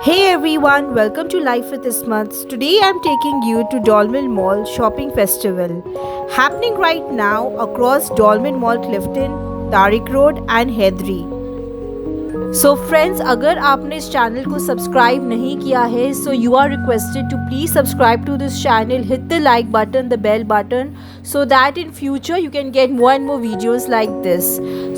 Hey everyone, welcome to Life with Ismat. Today I'm taking you to Dolmen Mall Shopping Festival, happening right now across Dolmen Mall Clifton, Tariq Road and Hedri. So friends, अगर आपने इस channel को subscribe नहीं किया है, so you are requested to please subscribe to this channel, hit the like button, the bell button, so that in future you can get more and more videos like this.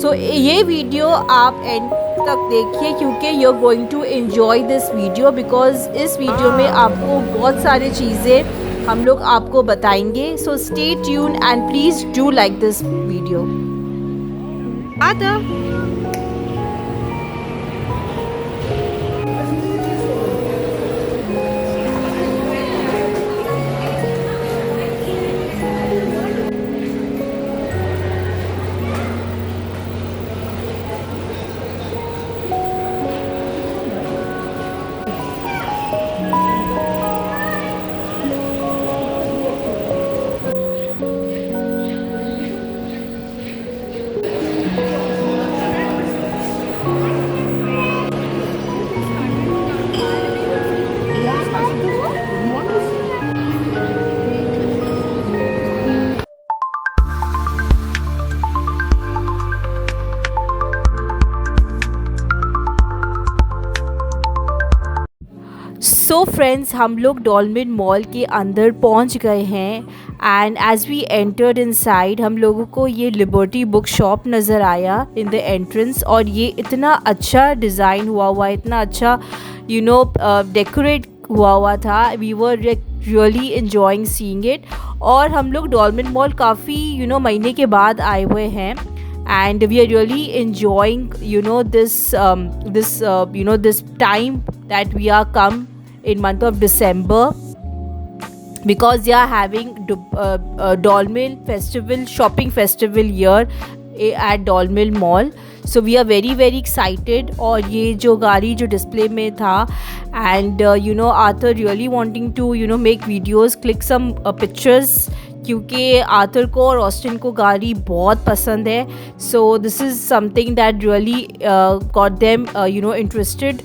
So ये video आप end तक देखिए क्योंकि you are going to enjoy this video because इस video में आपको बहुत सारी चीज़ें हम लोग आपको बताएंगे. So stay tune and please do like this video. आदा सो फ्रेंड्स, हम लोग डॉल्मेन मॉल के अंदर पहुंच गए हैं and as we entered inside हम लोगों को ये लिबर्टी बुक शॉप नज़र आया इन द एंट्रेंस. और ये इतना अच्छा डिज़ाइन हुआ इतना अच्छा डेकोरेट हुआ था. We were really enjoying seeing it. और हम लोग डॉल्मेन मॉल काफ़ी महीने के बाद आए हुए हैं and we are really enjoying this time that we are come in month of December because they are having Dolmen festival shopping festival here at Dolmen Mall. So we are very very excited. और ये जो गाड़ी जो display में था and Arthur really wanting to make videos, click some pictures क्योंकि Arthur को और ऑस्टिन को गाड़ी बहुत पसंद है. So this is something that really got them interested.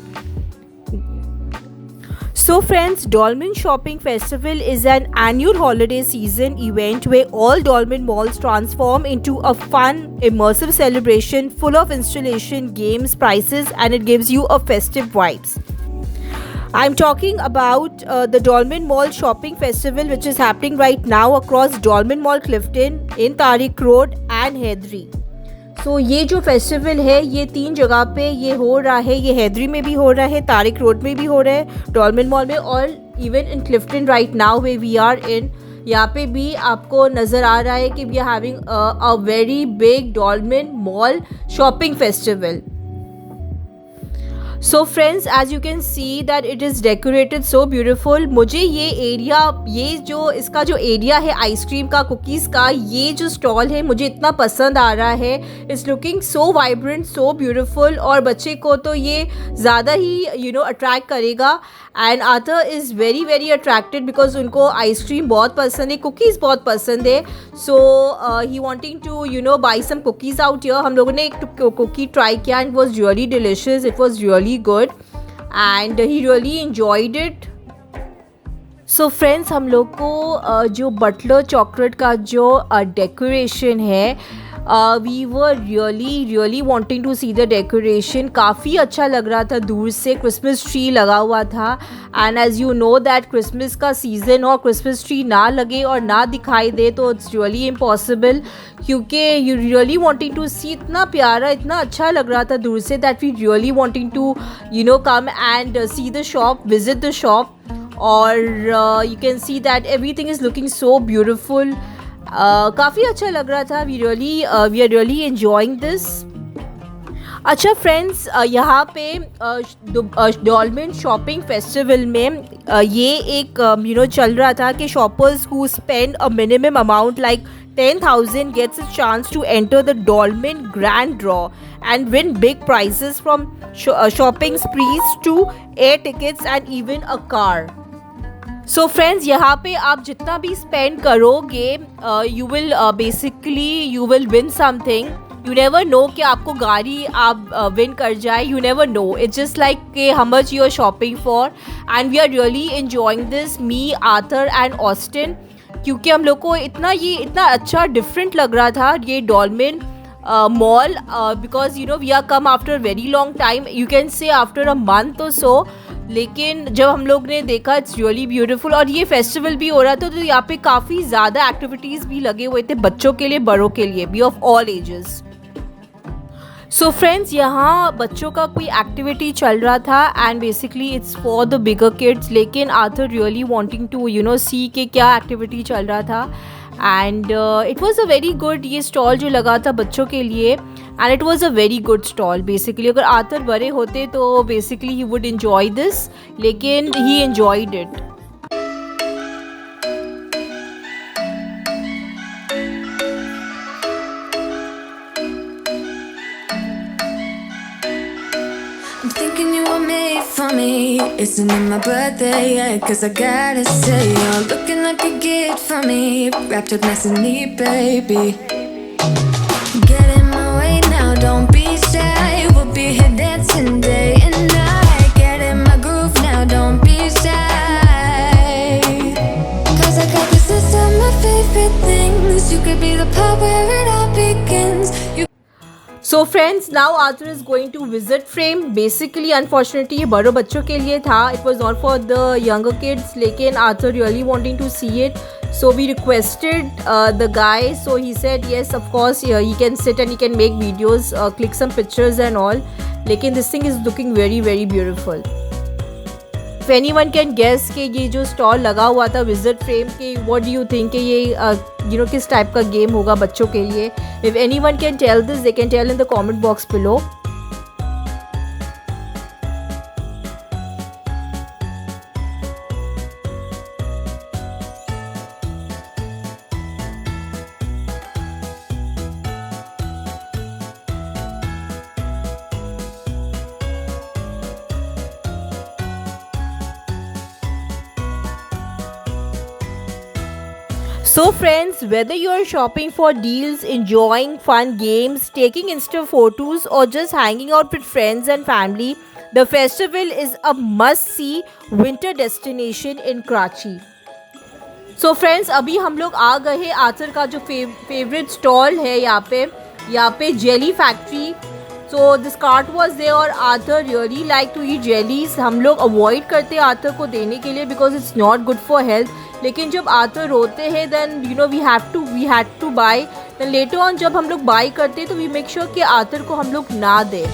So friends, Dolmen Shopping Festival is an annual holiday season event where all Dolmen malls transform into a fun, immersive celebration full of installation, games, prices, and it gives you a festive vibes. I'm talking about the Dolmen Mall Shopping Festival which is happening right now across Dolmen Mall Clifton in Tariq Road and Hedri. So ये जो festival है ये 3 जगह पे ये हो रहा है. ये हैदरी में भी हो रहा है, तारिक रोड में भी हो रहा है, डॉल्मेन मॉल में, और even in Clifton right now where we are in. यहाँ पे भी आपको नज़र आ रहा है कि we are having a very big Dolmen mall shopping festival. So friends, as you can see that it is decorated so beautiful. मुझे ये एरिया, ये जो इसका जो एरिया है आइसक्रीम का, कुकीज़ का, ये जो स्टॉल है मुझे इतना पसंद आ रहा है. It's looking so vibrant, so beautiful. और बच्चे को तो ये ज़्यादा ही अट्रैक्ट करेगा. And Arthur is very very attracted because उनको आइसक्रीम बहुत पसंद है, कुकीज़ बहुत पसंद है. So he wanting to buy some cookies out here. हम लोगों ने एक कुकी ट्राई किया and it was really delicious. It was really good and he really enjoyed it. So friends, हम लोग को जो बटलर चॉकलेट का जो डेकोरेशन है, we were really wanting to see the decoration. काफ़ी अच्छा लग रहा था दूर से. क्रिसमस ट्री लगा हुआ था and as you know that Christmas का सीज़न और क्रिसमस ट्री ना लगे और ना दिखाई दे तो इट्स रियली इम्पॉसिबल. क्योंकि you really wanting to see, इतना प्यारा, इतना अच्छा लग रहा था दूर से, that we really wanting to come and see the shop, visit the shop. और you can see that everything is looking so beautiful. काफ़ी अच्छा लग रहा था. We are really enjoying this. अच्छा फ्रेंड्स, यहाँ पे डॉल्मेन शॉपिंग फेस्टिवल में ये एक चल रहा था कि shoppers who spend a minimum amount like 10,000 gets a chance to enter the Dolmen Grand Draw and win big prizes from shopping sprees to air tickets and even a car. So friends, यहाँ पे आप जितना भी spend करोगे you will win something. You never know कि आपको गाड़ी आप विन कर जाए, you never know, it's just like कि how much you are shopping for. And we are really enjoying this, me, Arthur and Austin, क्योंकि हम लोग को ये इतना अच्छा डिफरेंट लग रहा था ये Dolmen mall, because you know we are come after very long time, you can say after a month or so. लेकिन जब हम लोग ने देखा इट्स रियली ब्यूटीफुल, और ये फेस्टिवल भी हो रहा था तो यहाँ पे काफ़ी ज़्यादा एक्टिविटीज़ भी लगे हुए थे बच्चों के लिए, बड़ों के लिए भी, of all ages. So friends, यहाँ बच्चों का कोई एक्टिविटी चल रहा था and basically it's for the bigger kids, लेकिन Arthur really wanting to you know see के क्या एक्टिविटी चल रहा था। And it was a very good, ये स्टॉल जो लगा था बच्चों के लिए, and it was a very good stall. Basically अगर आर्थर बड़े होते तो basically he would enjoy this, लेकिन ही enjoyed it. I'm thinking you were made for me. Isn't it my birthday yet? 'Cause I gotta say, you're looking like a gift for me. Wrapped up nice and neat, baby. Get in my way now, don't be shy. We'll be here dancing day and night. Get in my groove now, don't be shy. 'Cause I got this list of my favorite things. You could be the part where it all begins. So friends, now Arthur is going to visit frame. Basically unfortunately ये बड़ों बच्चों के लिए था, it was not for the younger kids, लेकिन Arthur really wanting to see it, so we requested the guy, so he said yes of course he can sit and he can make videos, click some pictures and all, लेकिन this thing is looking very very beautiful. If anyone can guess कि ये जो stall लगा हुआ था visit फ्रेम के, what do you think कि ये यू नो किस टाइप का गेम होगा बच्चों के लिए? If anyone can tell this, they can tell in the comment box below. So friends, whether you are shopping for deals, enjoying fun games, taking Insta photos or just hanging out with friends and family, the festival is a must-see winter destination in Karachi. So friends, अभी हम लोग आ गए हैं Arthur का जो favourite stall है यहाँ पे jelly factory. So this cart was there और Arthur really like to eat jellies. हम लोग अवॉइड करते हैं आर्थर को देने के लिए because it's not good for health, लेकिन जब आर्थर रोते हैं then you know we had to buy, then later on जब हम लोग बाय करते हैं तो वी मेक श्योर कि आर्थर को हम लोग ना दें,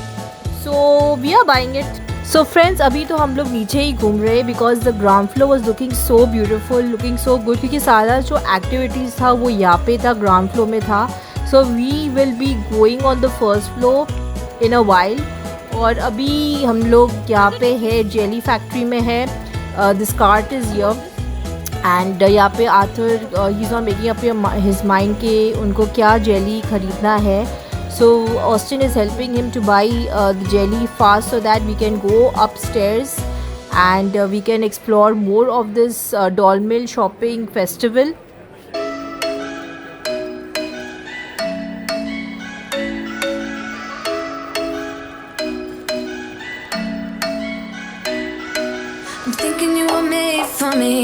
so we are buying it. So friends, अभी तो हम लोग नीचे ही घूम रहे हैं because the ground floor was looking so beautiful, looking so good, क्योंकि सारा जो एक्टिविटीज़ था वो यहाँ पे था, ग्राउंड फ्लोर में था। So we will be going on the first floor in a while. और अभी हम लोग यहाँ पे है जेली फैक्ट्री में है, this cart is here and यहाँ पे Arthur he is not making up his mind कि उनको क्या जेली ख़रीदना है। So Austin is helping him to buy the jelly fast so that we can go upstairs and we can explore more of this Dolmen mall shopping festival. I'm thinking you were made for me.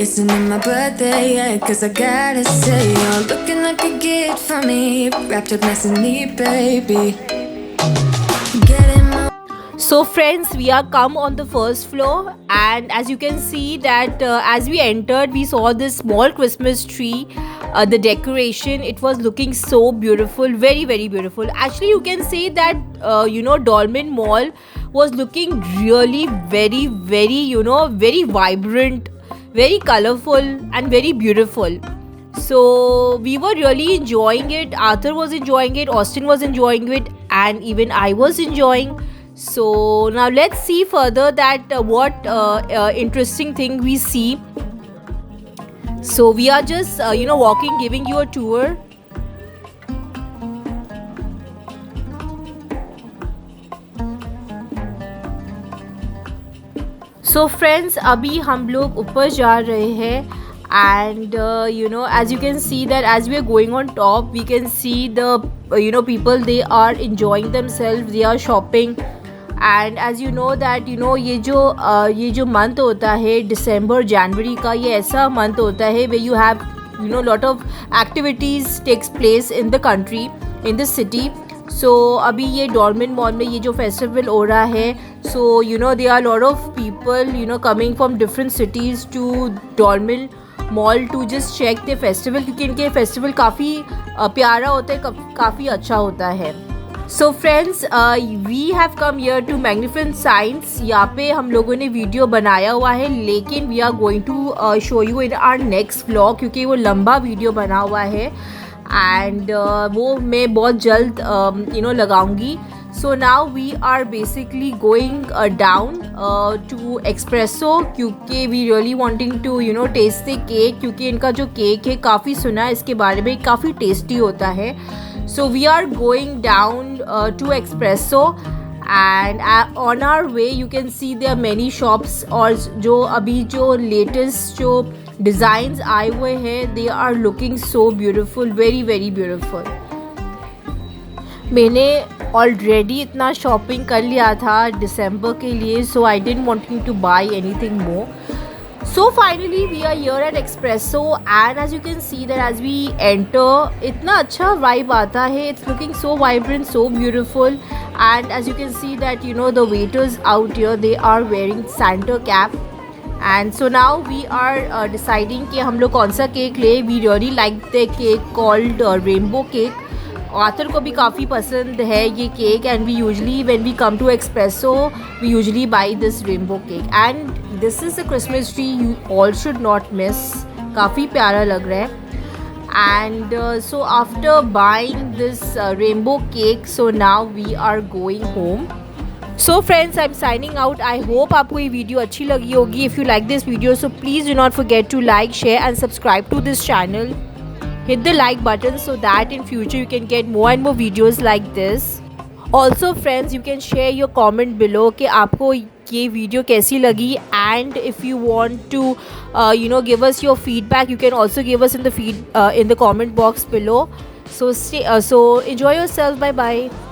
Isn't it my birthday yet? 'Cause I gotta say, you're looking like a gift for me. Wrapped up nice and neat, baby. Get in my So friends, we are come on the first floor and as you can see that as we entered we saw this small Christmas tree, the decoration, it was looking so beautiful, very very beautiful. Actually you can say that you know Dolmen Mall was looking really very very you know very vibrant, very colorful and very beautiful. So we were really enjoying it, Arthur was enjoying it, Austin was enjoying it and even I was enjoying. So now let's see further that what interesting thing we see. So we are just you know walking, giving you a tour. So friends, अभी हम लोग ऊपर जा रहे हैं and you know as you can see that as we are going on top we can see the people, they are enjoying themselves, they are shopping. And as you know that ये जो month होता है दिसंबर जनवरी का, ये ऐसा month होता है way you have lot of activities takes place in the country, in the city. So अभी ये डॉर्मिन मॉल में ये जो फेस्टिवल हो रहा है, so they are lot of people coming from different cities to Dolmen mall to just check the festival, क्योंकि इनके फेस्टिवल काफ़ी प्यारा होता है, काफ़ी अच्छा होता है. So friends, we have come here to magnificent science. यहाँ पे हम लोगों ने वीडियो बनाया हुआ है, लेकिन we are going to show you in our next vlog, क्योंकि वो लंबा वीडियो बना हुआ है एंड वो मैं बहुत जल्द लगाऊंगी. So now we are basically going down to espresso, क्योंकि we really wanting to taste the cake, क्योंकि इनका जो केक है काफ़ी सुना है इसके बारे में, काफ़ी टेस्टी होता है. So we are going down to Espresso, and on our way you can see there are many shops. और जो अभी जो latest जो designs आए हुए हैं, they are looking so beautiful, very very beautiful. मैंने already इतना shopping कर लिया था दिसंबर के लिए, so I didn't wanting to buy anything more. So finally we are here at Espresso, and as you can see that as we enter, इतना अच्छा vibe आता है. It's looking so vibrant, so beautiful, and as you can see that the waiters out here, they are wearing Santa cap. And so now we are deciding कि हम लोग कौन सा cake ले. We really like the cake called rainbow cake. आतर को भी काफ़ी पसंद है ये cake, and we usually when we come to expresso we usually buy this rainbow cake. And this is a Christmas tree you all should not miss. काफ़ी प्यारा लग रहा है. And so after buying this rainbow cake, so now we are going home. So friends, I am signing out. I hope आपको ये video अच्छी लगी होगी. If you like this video, so please do not forget to like, share and subscribe to this channel. Hit the like button so that in future you can get more and more videos like this. Also friends, you can share your comment below कि आपको ये video कैसी लगी, and if you want to give us your feedback, you can also give us in the comment box below. So enjoy yourself. Bye bye.